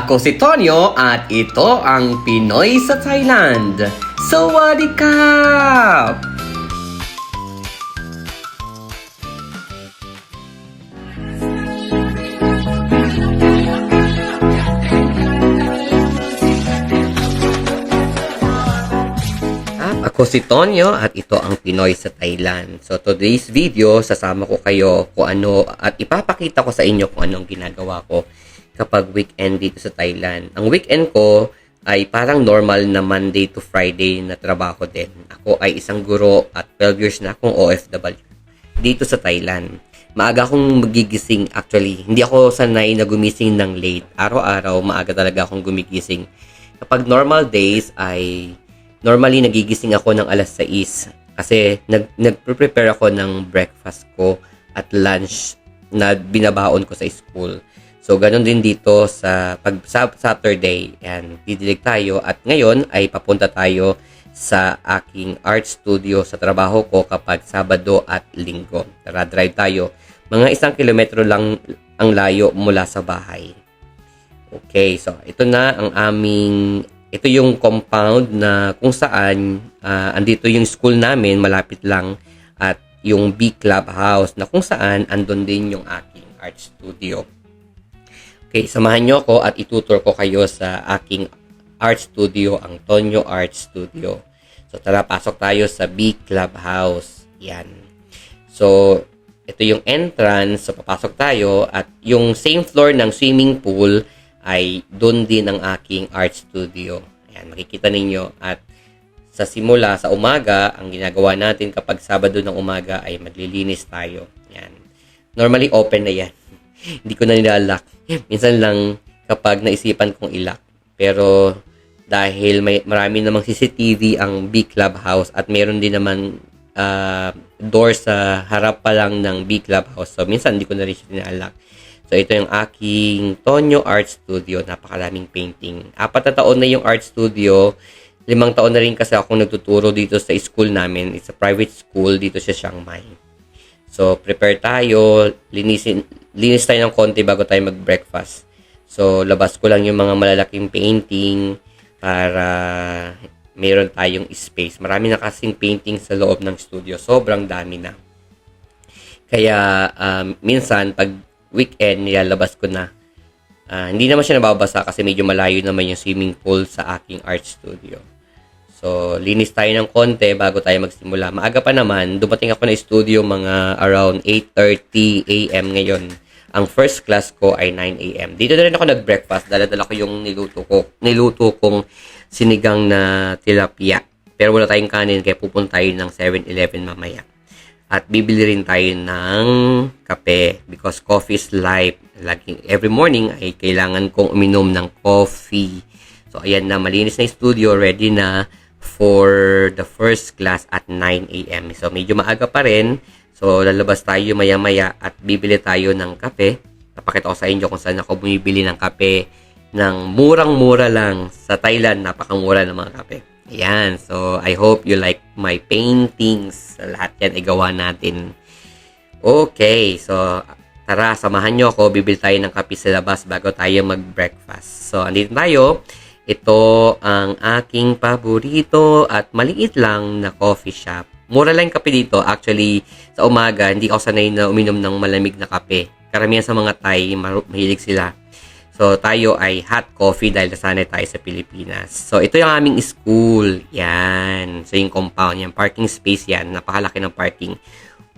Ako si Tonyo at ito ang Pinoy sa Thailand. Sawadee Krap! Ako si Tonyo at ito ang Pinoy sa Thailand. So today's video, sasama ko kayo kung ano at ipapakita ko sa inyo kung anong ginagawa ko kapag weekend dito sa Thailand. Ang weekend ko ay parang normal na Monday to Friday na trabaho din. Ako ay isang guro at 12 years na akong OFW dito sa Thailand. Maaga akong magigising actually. Hindi ako sanay na gumising ng late. Araw-araw, maaga talaga akong gumigising. Kapag normal days ay normally nagigising ako ng alas 6 kasi nagpe-prepare ako ng breakfast ko at lunch na binabaon ko sa school. So, ganun din dito sa Saturday. Yan, didilig tayo. At ngayon ay papunta tayo sa aking art studio sa trabaho ko kapag Sabado at Linggo. Tara, drive tayo. Mga 1 kilometro lang ang layo mula sa bahay. Okay, so ito na ang aming... Ito yung compound na kung saan andito yung school namin, malapit lang, at yung B Clubhouse na kung saan andun din yung aking art studio. Okay, samahan nyo ako at itutur ko kayo sa aking art studio, ang Tonyo Art Studio. So tara, pasok tayo sa B Clubhouse. Yan. So, ito yung entrance. So, papasok tayo at yung same floor ng swimming pool ay doon din ang aking art studio. Ayan, makikita ninyo. At sa simula, sa umaga, ang ginagawa natin kapag Sabado ng umaga ay maglilinis tayo. Ayan. Normally, open na yan. Hindi ko na nilalak. Minsan lang kapag naisipan kong ilak. Pero dahil marami namang CCTV ang B Clubhouse at meron din naman door sa harap pa lang ng B Clubhouse. So, minsan hindi ko na rin siya nilalak. So, ito yung aking Tonyo Art Studio. Napakaraming painting. 4 na taon na yung art studio. 5 taon na rin kasi akong nagtuturo dito sa school namin. It's a private school dito sa Chiang Mai. So, prepare tayo. Linis tayo ng konti bago tayo mag-breakfast. So, labas ko lang yung mga malalaking painting para meron tayong space. Marami na kasing painting sa loob ng studio. Sobrang dami na. Kaya, minsan, pag weekend, nilalabas ko na. Hindi naman siya nababasa kasi medyo malayo naman yung swimming pool sa aking art studio. So, linis tayo ng konti bago tayo magsimula. Maaga pa naman, dumating ako na studio mga around 8:30 a.m. ngayon. Ang first class ko ay 9 a.m. Dito na rin ako nag-breakfast. Dala-dala ko yung niluto kong sinigang na tilapia. Pero wala tayong kanin kaya pupunta tayo ng 7-Eleven mamaya. At bibili rin tayo ng kape because coffee is life. Every morning ay kailangan kong uminom ng coffee. So, ayan na. Malinis na yung studio. Ready na for the first class at 9 a.m. So, medyo maaga pa rin. So, lalabas tayo maya-maya at bibili tayo ng kape. Napakita ko sa inyo kung saan ako bumibili ng kape ng murang-mura lang. Sa Thailand, napakamura ng mga kape. Ayan. So, I hope you like my paintings. Lahat yan ay gawa natin. Okay. So, tara, samahan nyo ako. Bibili tayo ng kape sa labas bago tayo mag-breakfast. So, andito tayo. Ito ang aking paborito at maliit lang na coffee shop. Mura lang yung kape dito. Actually, sa umaga, hindi ako sanay na uminom ng malamig na kape. Karamihan sa mga Thai, mahilig sila. So, tayo ay hot coffee dahil nasanay tayo sa Pilipinas. So, ito yung aming school. Yan. So, yung compound. Yan. Parking space yan. Napakalaki ng parking.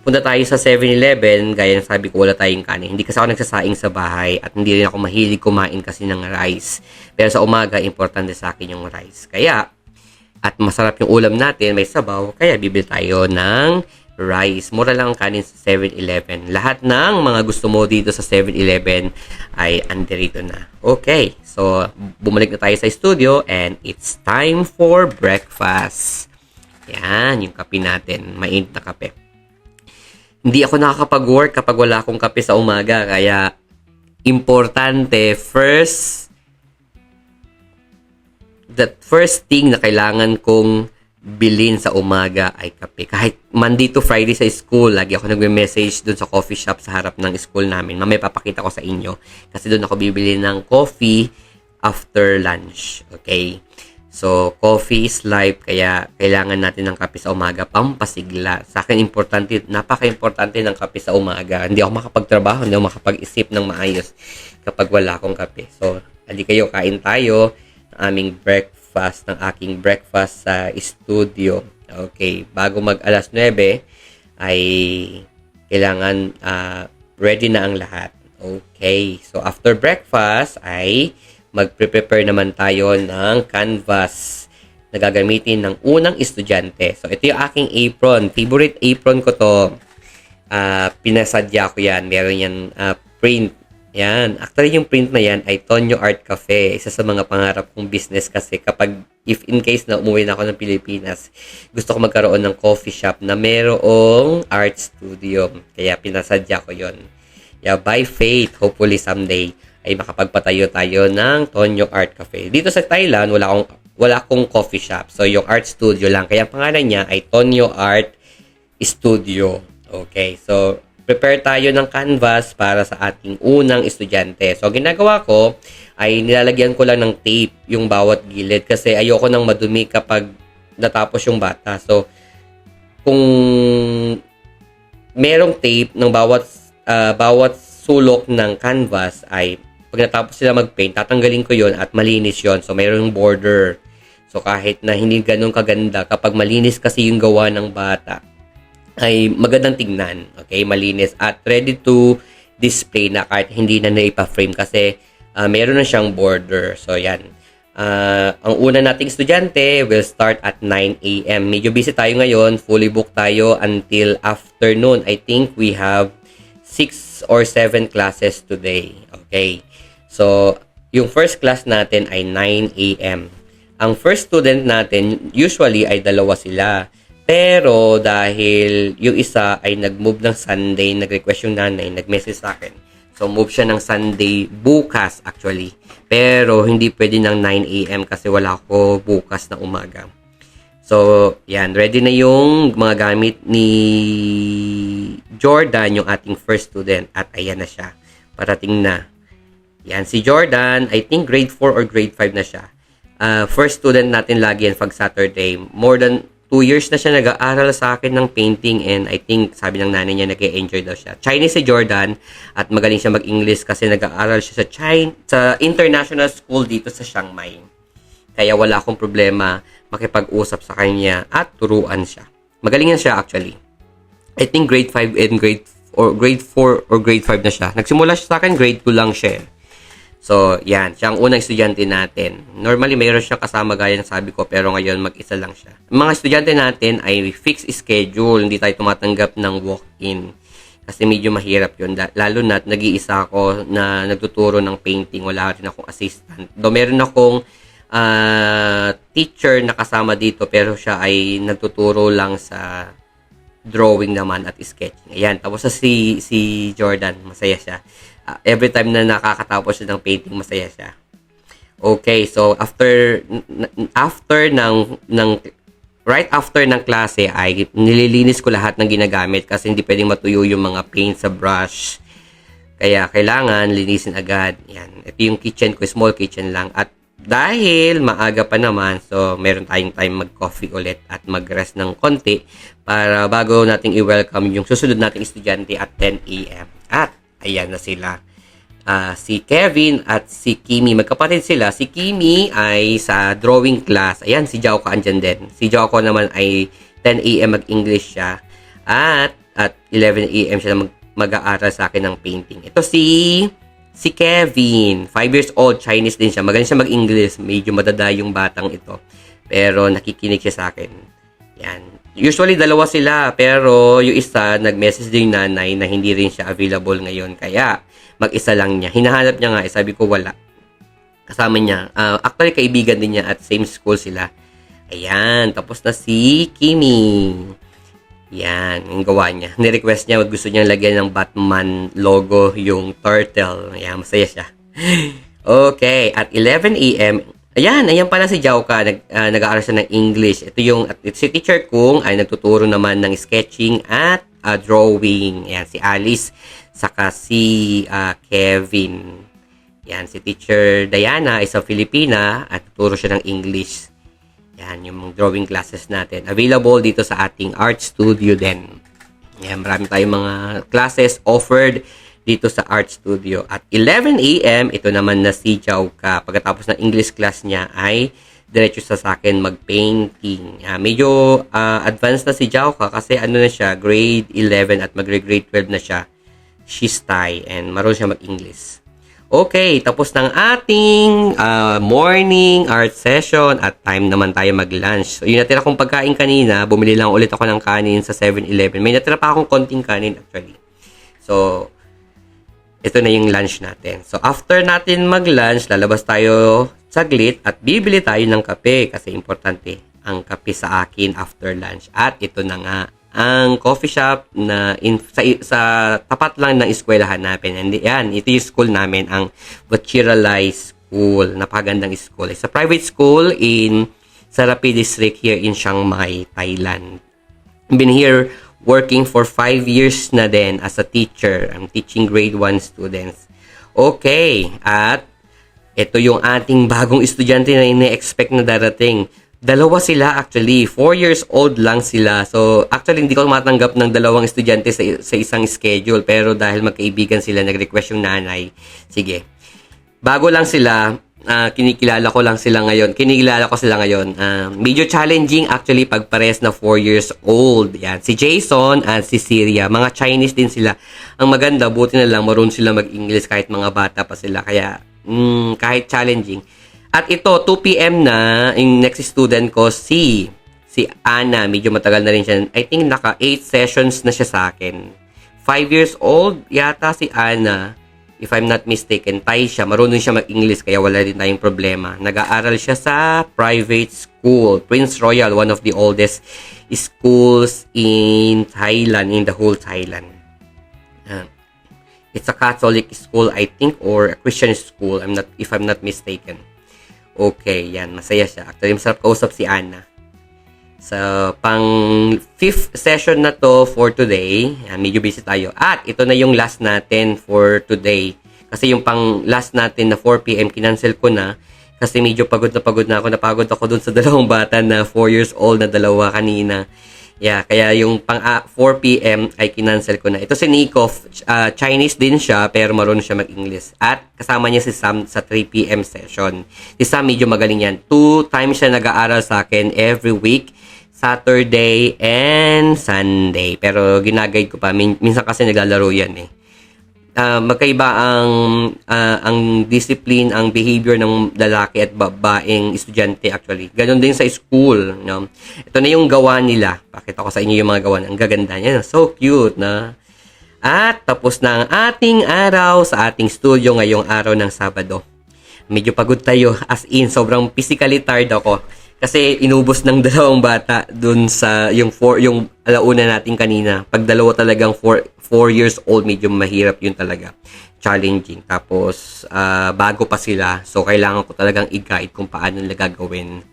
Punta tayo sa 7-Eleven. Gaya ng sabi ko, wala tayong kanin. Hindi kasi ako nagsasaing sa bahay at hindi rin ako mahilig kumain kasi ng rice. Pero sa umaga, importante sa akin yung rice. Kaya, at masarap yung ulam natin, may sabaw. Kaya, bibili tayo ng rice. Mura lang ang kanin sa 7-Eleven. Lahat ng mga gusto mo dito sa 7-Eleven ay andirito na. Okay. So, bumalik na tayo sa studio and it's time for breakfast. Yan, yung kape natin. Mainit na kape. Hindi ako nakakapag-work kapag wala akong kape sa umaga. Kaya, importante, the first thing na kailangan kong bilhin sa umaga ay kape. Kahit Monday to Friday sa school, lagi ako nagme-message dun sa coffee shop sa harap ng school namin. Mamaya papakita ko sa inyo. Kasi dun ako bibili ng coffee after lunch. Okay? So, coffee is life, kaya kailangan natin ng kape sa umaga, pampasigla. Sa akin, napaka-importante ng kape sa umaga. Hindi ako makapagtrabaho, hindi ako makapag-isip ng maayos kapag wala akong kape. So, ali kayo, kain tayo ng aming breakfast, ng aking breakfast sa studio. Okay, bago mag alas 9, ay kailangan ready na ang lahat. Okay, so after breakfast ay mag-prepare naman tayo ng canvas na gagamitin ng unang estudyante. So, ito yung aking apron. Favorite apron ko to. Pinasadya ko yan. Meron yan print. Yan. Actually, yung print na yan ay Tonyo Art Cafe. Isa sa mga pangarap kong business kasi if in case na umuwi na ako ng Pilipinas, gusto ko magkaroon ng coffee shop na merong art studio. Kaya pinasadya ko yon. Yeah, by faith, hopefully someday, ay makapagpatayo tayo ng Tonyo Art Cafe. Dito sa Thailand, wala akong coffee shop. So, yung art studio lang. Kaya ang pangalan niya ay Tonyo Art Studio. Okay, so, prepare tayo ng canvas para sa ating unang estudyante. So, ginagawa ko ay nilalagyan ko lang ng tape yung bawat gilid kasi ayoko nang madumi kapag natapos yung bata. So, kung merong tape ng bawat sulok ng canvas ay pag natapos sila mag-paint, tatanggalin ko yon at malinis yon. So, mayroong border. So, kahit na hindi ganun kaganda, kapag malinis kasi yung gawa ng bata, ay magandang tignan. Okay? Malinis at ready to display na kahit hindi na naipa-frame kasi meron na siyang border. So, yan. Ang una nating estudyante will start at 9 a.m. Medyo busy tayo ngayon. Fully booked tayo until afternoon. I think we have 6 or 7 classes today. Okay. So, yung first class natin ay 9 a.m. Ang first student natin, usually ay 2 sila. Pero dahil yung isa ay nag-move ng Sunday, nag-request yung nanay, nag-message sa akin. So, move siya ng Sunday bukas actually. Pero hindi pwede ng 9 a.m. kasi wala ko bukas na umaga. So, yan. Ready na yung mga gamit ni Jordan, yung ating first student. At ayan na siya. Parating na. Yan, si Jordan, I think grade 4 or grade 5 na siya. First student natin lagi yan pag Saturday. More than 2 years na siya nag-aaral sa akin ng painting and I think sabi ng nanay niya nag-e-enjoy daw siya. Chinese si Jordan at magaling siya mag-English kasi nag-aaral siya sa international school dito sa Chiang Mai. Kaya wala akong problema makipag-usap sa kanya at turuan siya. Magaling yan siya actually. I think grade 5 and grade 4 or grade 5 na siya. Nagsimula siya sa akin, grade 2 lang siya. So, yan. Siya ang unang estudyante natin. Normally, mayroon siyang kasama gaya ng sabi ko, pero ngayon mag-isa lang siya. Ang mga estudyante natin ay fixed schedule. Hindi tayo tumatanggap ng walk-in. Kasi medyo mahirap yun. Lalo na nag-iisa ako na nagtuturo ng painting. Wala rin akong assistant. Though meron akong teacher na kasama dito, pero siya ay nagtuturo lang sa drawing naman at sketching. Ayan. Tapos si Jordan, masaya siya. Every time na nakakatapos siya ng painting, masaya siya. Okay, so after right after ng klase ay nililinis ko lahat ng ginagamit kasi hindi pwedeng matuyo yung mga paint sa brush. Kaya kailangan linisin agad. Yan. Ito yung kitchen ko, small kitchen lang. At dahil maaga pa naman, so meron tayong time mag-coffee ulit at mag-rest ng konti para bago nating i-welcome yung susunod nating estudyante at 10 a.m. At ayan na sila. Si Kevin at si Kimi. Magkapatid sila. Si Kimi ay sa drawing class. Ayan, si Jao ko andyan din. Si Jao ko naman ay 10 a.m. mag-English siya. At 11 a.m. siya mag-aaral sa akin ng painting. Ito si Kevin. 5 years old. Chinese din siya. Magaling siya mag-English. Medyo madada yung batang ito. Pero nakikinig siya sa akin. Yan. Usually, 2 sila, pero yung isa, nag-message din yung nanay na hindi rin siya available ngayon. Kaya, mag-isa lang niya. Hinahanap niya nga, sabi ko wala. Kasama niya. Actually, kaibigan din niya at same school sila. Ayan, tapos na si Kimi. Yan, ang gawa niya. Ni-request niya, gusto niyang lagyan ng Batman logo, yung turtle. Ayan, masaya siya. Okay, at 11 a.m., ayan pala si Jauka, nag-aaral siya ng English. Si teacher kong ay nagtuturo naman ng sketching at drawing. Ayan, si Alice, saka si Kevin. Yan, si Teacher Diana ay isang Filipina at tuturo siya ng English. Yan, yung drawing classes natin. Available dito sa ating art studio din. Yan, marami tayong mga classes offered dito sa art studio. At 11 a.m., ito naman na si Jauka. Pagkatapos ng English class niya ay diretso sa akin mag-painting. Medyo advanced na si Jauka kasi ano na siya, grade 11 at magre-grade 12 na siya. She's Thai and marunong siya mag-English. Okay, tapos ng ating morning art session at time naman tayo mag-lunch. So, yung natira kong pagkain kanina, bumili lang ulit ako ng kanin sa 7-Eleven. May natira pa akong konting kanin actually. So, ito na yung lunch natin. So, after natin mag-lunch, lalabas tayo saglit at bibili tayo ng kape kasi importante ang kape sa akin after lunch. At ito na nga, ang coffee shop na sa tapat lang ng eskwelahan namin. And yan, ito yung school namin, ang Vachiralai School. Napakagandang school. It's a private school in Sarapi District here in Chiang Mai, Thailand. I've been here working for 5 years na din as a teacher. I'm teaching grade 1 students. Okay, at ito yung ating bagong estudyante na ine-expect na darating. Dalawa sila actually. 4 years old lang sila. So, actually, hindi ko matanggap ng dalawang estudyante sa isang schedule. Pero dahil magkaibigan sila, nag-request yung nanay. Sige. Bago lang sila, kinikilala ko sila ngayon. Medyo challenging actually pag pares na 4 years old. Yan. Si Jason at si Syria. Mga Chinese din sila. Ang maganda, buti na lang, marunong sila mag-English kahit mga bata pa sila. Kaya, kahit challenging. At ito, 2 p.m. na, yung next student ko, si Anna. Medyo matagal na rin siya. I think naka 8 sessions na siya sa akin. 5 years old, yata si Anna. If I'm not mistaken, Thai siya. Marunong siya mag-English, kaya wala din tayong problema. Nag-aaral siya sa private school. Prince Royal, one of the oldest schools in Thailand, in the whole Thailand. It's a Catholic school, I think, or a Christian school, if I'm not mistaken. Okay, yan. Masaya siya. Actually, masarap kausap si Anna. So, pang 5th session na to for today. Medyo busy tayo. At ito na yung last natin for today. Kasi yung pang last natin na 4 p.m. kinancel ko na. Kasi medyo pagod na ako. Napagod ako dun sa dalawang bata na 4 years old na dalawa kanina. Yeah, kaya yung pang 4 p.m. ay kinancel ko na. Ito si Nico, Chinese din siya, pero marunong siya mag-English. At kasama niya si Sam sa 3 p.m. session. Si Sam medyo magaling yan. 2 times siya nag-aaral sa akin every week. Saturday and Sunday. Pero ginaguide ko pa. Minsan kasi naglalaro yan eh. Magkaiba ang discipline, ang behavior ng lalaki at babaeng estudyante actually. Ganon din sa school. No? Ito na yung gawa nila. Pakita ko sa inyo yung mga gawa. Ang gaganda niya. So cute na. At tapos na ang ating araw sa ating studio ngayong araw ng Sabado. Medyo pagod tayo. As in, sobrang physically tired ako. Kasi inubos ng dalawang bata dun sa yung alauna natin kanina. Pag dalawa talagang 4 years old, medyo mahirap yun talaga. Challenging. Tapos, bago pa sila. So, kailangan ko talagang i-guide kung paano nila gagawin.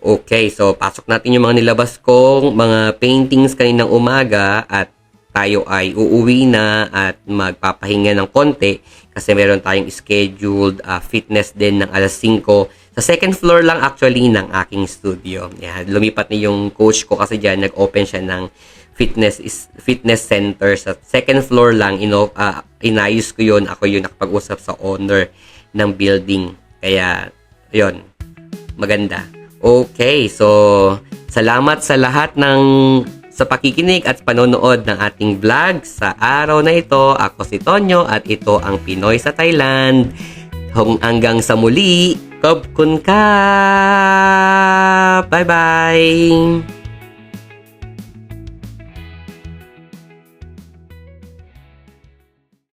Okay, so pasok natin yung mga nilabas kong mga paintings kaninang umaga at tayo ay uuwi na at magpapahinga ng konti kasi meron tayong scheduled fitness din ng alas 5 sa second floor lang actually ng aking studio. Yeah, lumipat na yung coach ko kasi dyan, nag-open siya ng fitness center sa second floor lang. Inayos ko yun. Ako yung nakapag-usap sa owner ng building. Kaya, yun. Maganda. Okay, so salamat sa lahat sa pakikinig at panonood ng ating vlog sa araw na ito. Ako si Tonyo at ito ang Pinoy sa Thailand. Hanggang sa muli, Khop Kun Ka! Bye-bye!